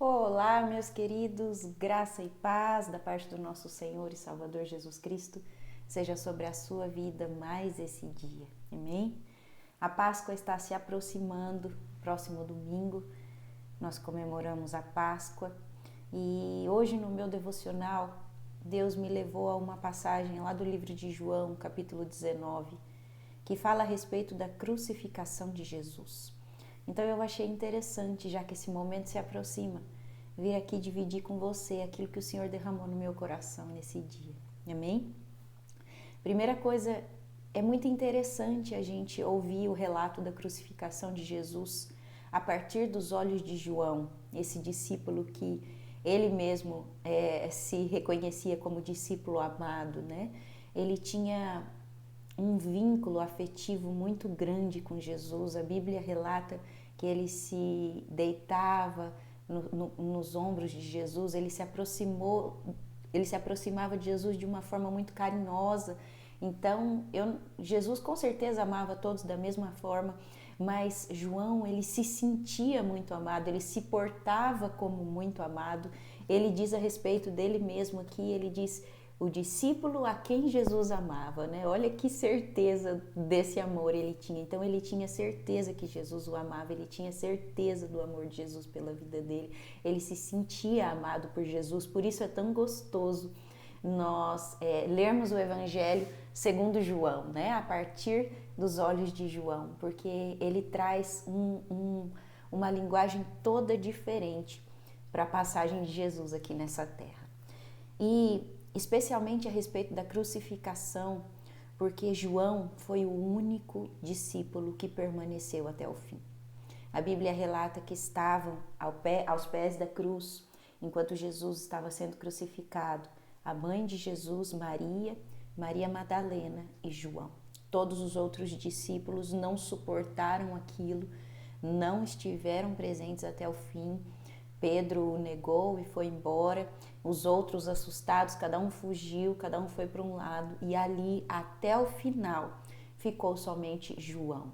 Olá, meus queridos, graça e paz da parte do nosso Senhor e Salvador Jesus Cristo seja sobre a sua vida mais esse dia, amém? A Páscoa está se aproximando, próximo domingo nós comemoramos a Páscoa e hoje no meu devocional Deus me levou a uma passagem lá do livro de João, capítulo 19, que fala a respeito da crucificação de Jesus. Então eu achei interessante, já que esse momento se aproxima, vir aqui dividir com você aquilo que o Senhor derramou no meu coração nesse dia. Amém? Primeira coisa, é muito interessante a gente ouvir o relato da crucificação de Jesus a partir dos olhos de João, esse discípulo que ele mesmo se reconhecia como discípulo amado, né? Ele tinha um vínculo afetivo muito grande com Jesus. A Bíblia relata que ele se deitava nos ombros de Jesus, ele se aproximava de Jesus de uma forma muito carinhosa. Então, Jesus com certeza amava todos da mesma forma, mas João, ele se sentia muito amado, ele se portava como muito amado. Ele diz a respeito dele mesmo aqui, ele diz: o discípulo a quem Jesus amava, né? Olha que certeza desse amor ele tinha. Então ele tinha certeza que Jesus o amava, ele tinha certeza do amor de Jesus pela vida dele. Ele se sentia amado por Jesus, por isso é tão gostoso nós lermos o Evangelho segundo João, né? A partir dos olhos de João, porque ele traz uma linguagem toda diferente para a passagem de Jesus aqui nessa terra. E especialmente a respeito da crucificação, porque João foi o único discípulo que permaneceu até o fim. A Bíblia relata que estavam aos pés da cruz, enquanto Jesus estava sendo crucificado, a mãe de Jesus, Maria, Maria Madalena e João. Todos os outros discípulos não suportaram aquilo, não estiveram presentes até o fim. Pedro o negou e foi embora. Os outros assustados, cada um fugiu, cada um foi para um lado. E ali, até o final, ficou somente João.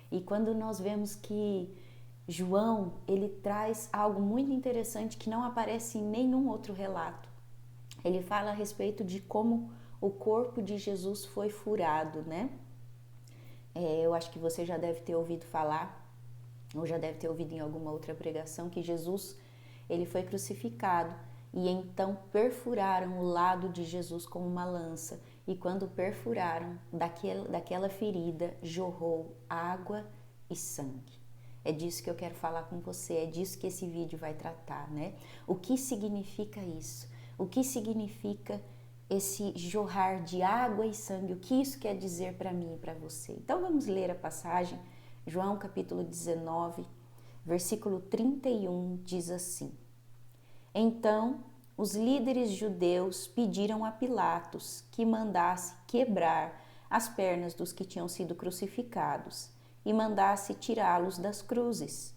E quando nós vemos que João, ele traz algo muito interessante que não aparece em nenhum outro relato. Ele fala a respeito de como o corpo de Jesus foi furado, né? Eu acho que você já deve ter ouvido falar, ou já deve ter ouvido em alguma outra pregação, que Jesus, ele foi crucificado e então perfuraram o lado de Jesus com uma lança. E quando perfuraram, daquela ferida jorrou água e sangue. É disso que eu quero falar com você, é disso que esse vídeo vai tratar, né? O que significa isso? O que significa esse jorrar de água e sangue? O que isso quer dizer para mim e para você? Então vamos ler a passagem. João capítulo 19, versículo 31 diz assim: Então os líderes judeus pediram a Pilatos que mandasse quebrar as pernas dos que tinham sido crucificados e mandasse tirá-los das cruzes.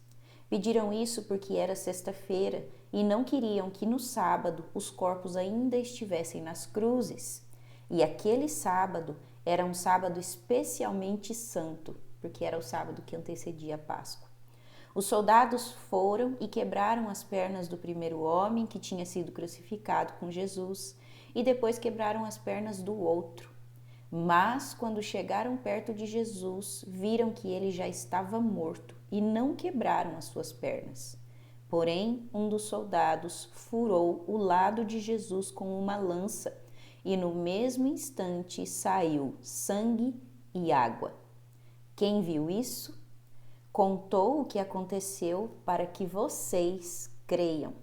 Pediram isso porque era sexta-feira e não queriam que no sábado os corpos ainda estivessem nas cruzes. E aquele sábado era um sábado especialmente santo, porque era o sábado que antecedia a Páscoa. Os soldados foram e quebraram as pernas do primeiro homem que tinha sido crucificado com Jesus e depois quebraram as pernas do outro. Mas quando chegaram perto de Jesus, viram que ele já estava morto e não quebraram as suas pernas. Porém, um dos soldados furou o lado de Jesus com uma lança e no mesmo instante saiu sangue e água. Quem viu isso? Contou o que aconteceu para que vocês creiam.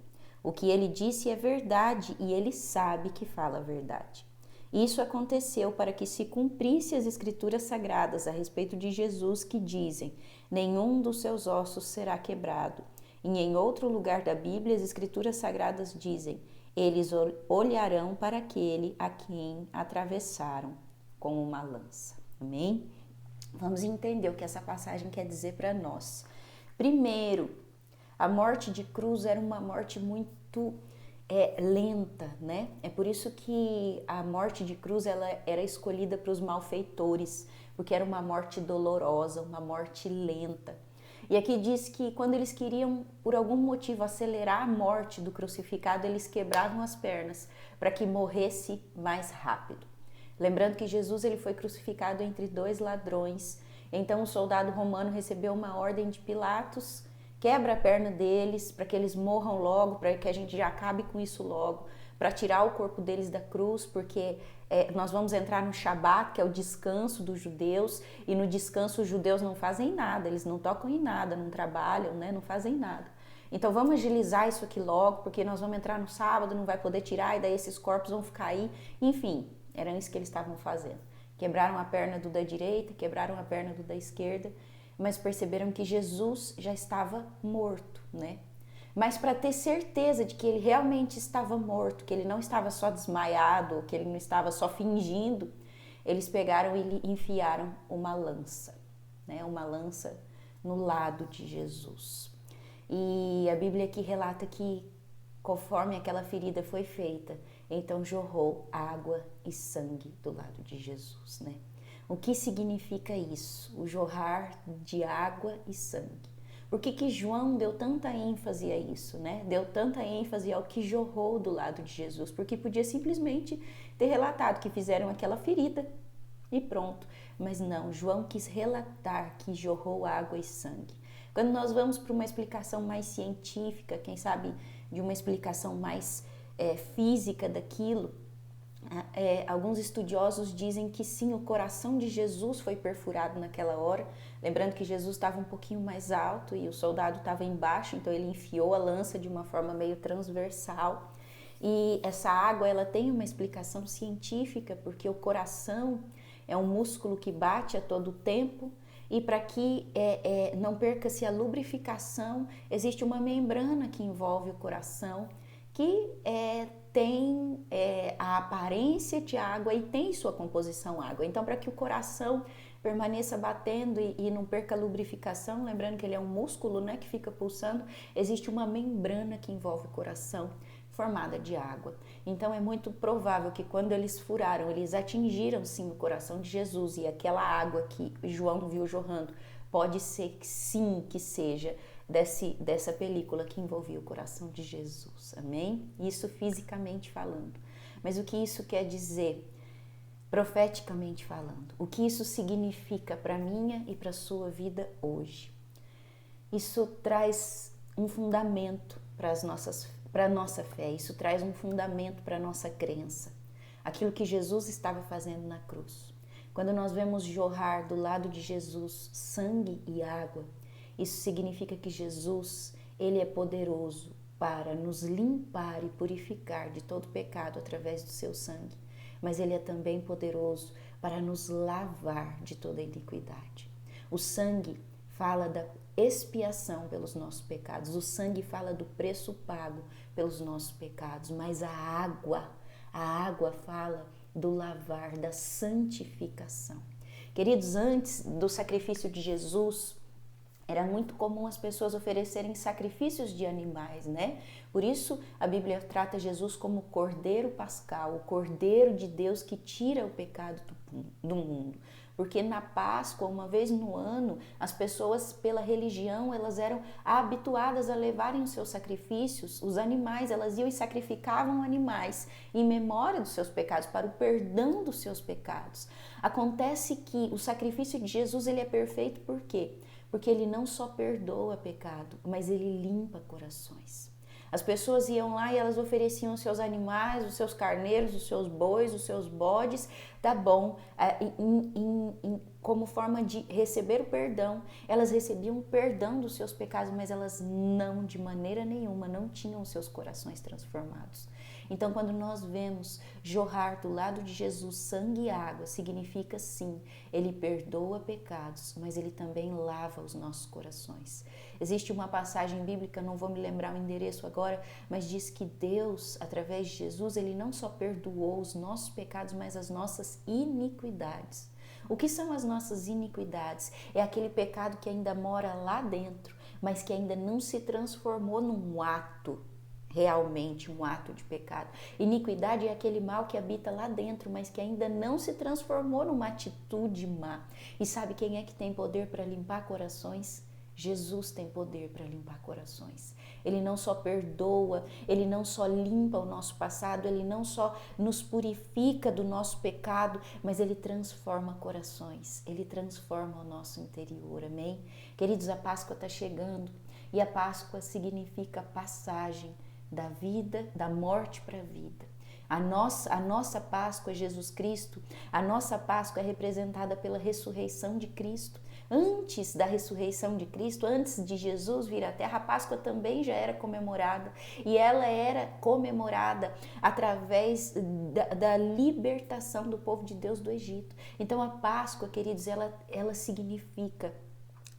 O que ele disse é verdade e ele sabe que fala a verdade. Isso aconteceu para que se cumprisse as escrituras sagradas a respeito de Jesus que dizem: nenhum dos seus ossos será quebrado. E em outro lugar da Bíblia as escrituras sagradas dizem: eles olharão para aquele a quem atravessaram com uma lança. Amém? Vamos entender o que essa passagem quer dizer para nós. Primeiro, a morte de cruz era uma morte muito lenta, né? É por isso que a morte de cruz ela era escolhida para os malfeitores, porque era uma morte dolorosa, uma morte lenta. E aqui diz que quando eles queriam, por algum motivo, acelerar a morte do crucificado, eles quebravam as pernas para que morresse mais rápido. Lembrando que Jesus ele foi crucificado entre dois ladrões. Então o soldado romano recebeu uma ordem de Pilatos, quebra a perna deles para que eles morram logo, para que a gente já acabe com isso logo, para tirar o corpo deles da cruz, porque nós vamos entrar no Shabat, que é o descanso dos judeus, e no descanso os judeus não fazem nada, eles não tocam em nada, não trabalham, né, não fazem nada. Então vamos agilizar isso aqui logo, porque nós vamos entrar no sábado, não vai poder tirar, e daí esses corpos vão ficar aí. Enfim, era isso que eles estavam fazendo. Quebraram a perna do da direita, quebraram a perna do da esquerda, mas perceberam que Jesus já estava morto, né? Mas para ter certeza de que ele realmente estava morto, que ele não estava só desmaiado, que ele não estava só fingindo, eles pegaram e lhe enfiaram uma lança, né? Uma lança no lado de Jesus. E a Bíblia aqui relata que conforme aquela ferida foi feita, então jorrou água e sangue do lado de Jesus, né? O que significa isso? O jorrar de água e sangue. Por que João deu tanta ênfase a isso, né? Deu tanta ênfase ao que jorrou do lado de Jesus, porque podia simplesmente ter relatado que fizeram aquela ferida e pronto. Mas não, João quis relatar que jorrou água e sangue. Quando nós vamos para uma explicação mais científica, quem sabe de uma explicação mais física daquilo, alguns estudiosos dizem que sim, o coração de Jesus foi perfurado naquela hora. Lembrando que Jesus estava um pouquinho mais alto e o soldado estava embaixo, então ele enfiou a lança de uma forma meio transversal. E essa água ela tem uma explicação científica, porque o coração é um músculo que bate a todo tempo, e para que não perca-se a lubrificação, existe uma membrana que envolve o coração, que tem a aparência de água e tem sua composição água. Então, para que o coração permaneça batendo e não perca a lubrificação, lembrando que ele é um músculo, né, que fica pulsando, existe uma membrana que envolve o coração, formada de água. Então é muito provável que quando eles furaram, eles atingiram sim o coração de Jesus, e aquela água que João viu jorrando pode ser que sim, que seja dessa película que envolvia o coração de Jesus, amém? Isso fisicamente falando. Mas o que isso quer dizer, profeticamente falando? O que isso significa para a minha e para a sua vida hoje? Isso traz um fundamento para a nossa fé, isso traz um fundamento para a nossa crença, aquilo que Jesus estava fazendo na cruz. Quando nós vemos jorrar do lado de Jesus sangue e água, isso significa que Jesus, ele é poderoso para nos limpar e purificar de todo pecado através do seu sangue, mas ele é também poderoso para nos lavar de toda iniquidade. O sangue fala da expiação pelos nossos pecados, o sangue fala do preço pago pelos nossos pecados, mas a água fala do lavar, da santificação. Queridos, antes do sacrifício de Jesus, era muito comum as pessoas oferecerem sacrifícios de animais, né? Por isso a Bíblia trata Jesus como o Cordeiro Pascal, o Cordeiro de Deus que tira o pecado do mundo. Porque na Páscoa, uma vez no ano, as pessoas pela religião, elas eram habituadas a levarem os seus sacrifícios, os animais, elas iam e sacrificavam animais em memória dos seus pecados, para o perdão dos seus pecados. Acontece que o sacrifício de Jesus, ele é perfeito por quê? Porque ele não só perdoa pecado, mas ele limpa corações. As pessoas iam lá e elas ofereciam os seus animais, os seus carneiros, os seus bois, os seus bodes, tá bom, como forma de receber o perdão. Elas recebiam o perdão dos seus pecados, mas elas não, de maneira nenhuma, não tinham os seus corações transformados. Então, quando nós vemos jorrar do lado de Jesus sangue e água, significa sim, ele perdoa pecados, mas ele também lava os nossos corações. Existe uma passagem bíblica, não vou me lembrar o endereço agora, mas diz que Deus, através de Jesus, ele não só perdoou os nossos pecados, mas as nossas iniquidades. O que são as nossas iniquidades? É aquele pecado que ainda mora lá dentro, mas que ainda não se transformou num ato, realmente um ato de pecado. Iniquidade é aquele mal que habita lá dentro, mas que ainda não se transformou numa atitude má. E sabe quem é que tem poder para limpar corações? Jesus tem poder para limpar corações. Ele não só perdoa, Ele não só limpa o nosso passado, Ele não só nos purifica do nosso pecado, mas Ele transforma corações, Ele transforma o nosso interior, amém? Queridos, a Páscoa está chegando e a Páscoa significa passagem da vida, da morte para a vida. A nossa Páscoa é Jesus Cristo, a nossa Páscoa é representada pela ressurreição de Cristo. Antes da ressurreição de Cristo, antes de Jesus vir à Terra, a Páscoa também já era comemorada e ela era comemorada através da libertação do povo de Deus do Egito. Então a Páscoa, queridos, ela significa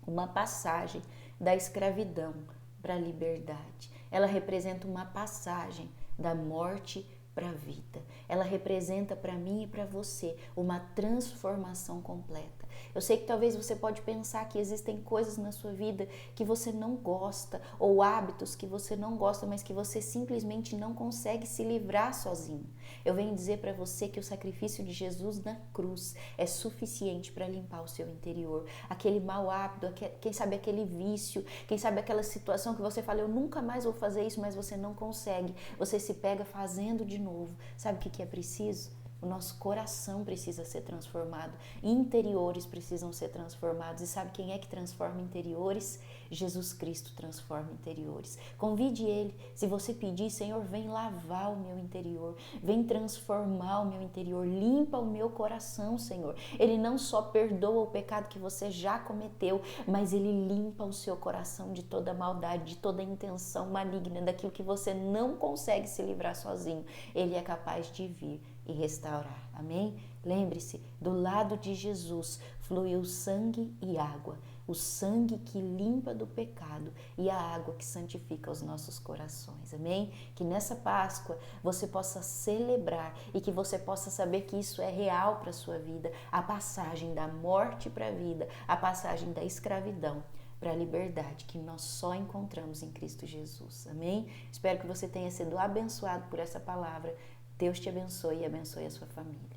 uma passagem da escravidão para a liberdade. Ela representa uma passagem da morte para a vida. Ela representa para mim e para você uma transformação completa. Eu sei que talvez você pode pensar que existem coisas na sua vida que você não gosta, ou hábitos que você não gosta, mas que você simplesmente não consegue se livrar sozinho. Eu venho dizer para você que o sacrifício de Jesus na cruz é suficiente para limpar o seu interior. Aquele mau hábito, quem sabe aquele vício, quem sabe aquela situação que você fala, eu nunca mais vou fazer isso, mas você não consegue. Você se pega fazendo de novo. Sabe o que é preciso? O nosso coração precisa ser transformado, interiores precisam ser transformados. E sabe quem é que transforma interiores? Jesus Cristo transforma interiores. Convide Ele, se você pedir, Senhor, vem lavar o meu interior, vem transformar o meu interior, limpa o meu coração, Senhor. Ele não só perdoa o pecado que você já cometeu, mas Ele limpa o seu coração de toda maldade, de toda intenção maligna, daquilo que você não consegue se livrar sozinho. Ele é capaz de vir e restaurar, amém? Lembre-se, do lado de Jesus fluiu sangue e água, o sangue que limpa do pecado e a água que santifica os nossos corações, amém? Que nessa Páscoa você possa celebrar e que você possa saber que isso é real para a sua vida, a passagem da morte para a vida, a passagem da escravidão para a liberdade que nós só encontramos em Cristo Jesus, amém? Espero que você tenha sido abençoado por essa palavra. Deus te abençoe e abençoe a sua família.